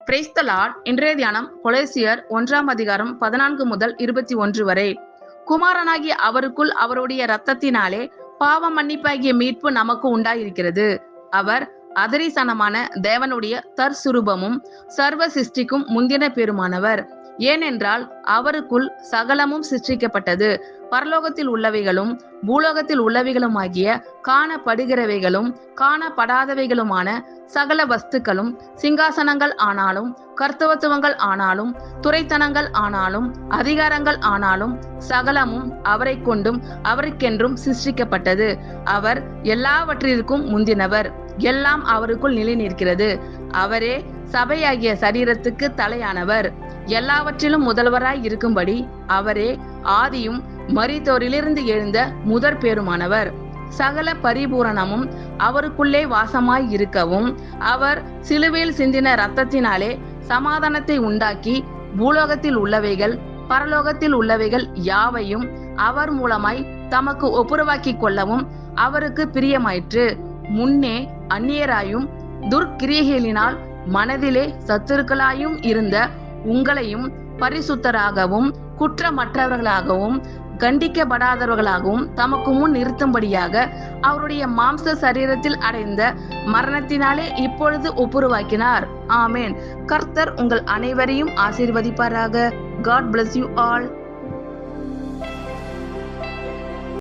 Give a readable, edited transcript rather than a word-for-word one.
Praise the Lord. இன்றைய தியானம் கொலோசியர் 1 14 முதல் 21 வரை. குமாரனாகிய அவருக்குள் அவருடைய இரத்தத்தினாலே பாவ மன்னிப்பாகிய மீட்பு நமக்கு உண்டாயிருக்கிறது. அவர் அதரிசனமான தேவனுடைய தற்சுரூபமும் சர்வ சிருஷ்டிக்கும் முந்தின பேருமானவர். ஏனென்றால் அவருக்குள் சகலமும் சிருஷ்டிக்கப்பட்டது, பரலோகத்தில் உள்ளவைகளும் பூலோகத்தில் உள்ளவைகளுமாகிய காணப்படுகிறவைகளும் காணப்படாதவைகளுமான சகல வஸ்துக்களும், சிங்காசனங்கள் ஆனாலும் கர்த்தவத்துவங்கள் ஆனாலும் துரைத்தனங்கள் ஆனாலும் அதிகாரங்கள் ஆனாலும் சகலமும் அவரை கொண்டும் அவருக்கென்றும் சிருஷ்டிக்கப்பட்டது. அவர் எல்லாவற்றிற்கும் முந்தினவர். எல்லாம் அவருக்குள் நிலை நிற்கிறது. அவரே சபையாகிய சரீரத்துக்கு தலையானவர். எல்லாவற்றிலும் முதல்வராய் இருக்கும்படி அவரே ஆதியும் மரித்தோரிலிருந்து எழுந்த முதற் பேருமானவர். சகல பரிபூரணமும் அவருக்குள்ளே வாசமாய் இருக்கவும் அவர் சிலுவையில் சிந்தின இரத்தத்தினாலே சமாதானத்தை உண்டாக்கி பூலோகத்தில் உள்ளவைகள் பரலோகத்தில் உள்ளவைகள் யாவையும் அவர் மூலமாய் தமக்கு ஒப்புரவாக்கி கொள்ளவும் அவருக்கு பிரியமாயிற்று. முன்னே அந்நியராயும் துர்க்கிரியைகளினால் மனதிலே சத்துருக்களாயும் இருந்த உங்களையும் பரிசுத்தராகவும் குற்றமற்றவர்களாகவும் கண்டிக்கப்படாதவர்களாகவும் தமக்கு முன் நிறுத்தும்படியாக அவருடைய மாம்ச சரீரத்தில் அடைந்த மரணத்தினாலே இப்பொழுது ஒப்புரவாக்கினார். ஆமேன். கர்த்தர் உங்கள் அனைவரையும் ஆசீர்வதிப்பாராக. God bless you all.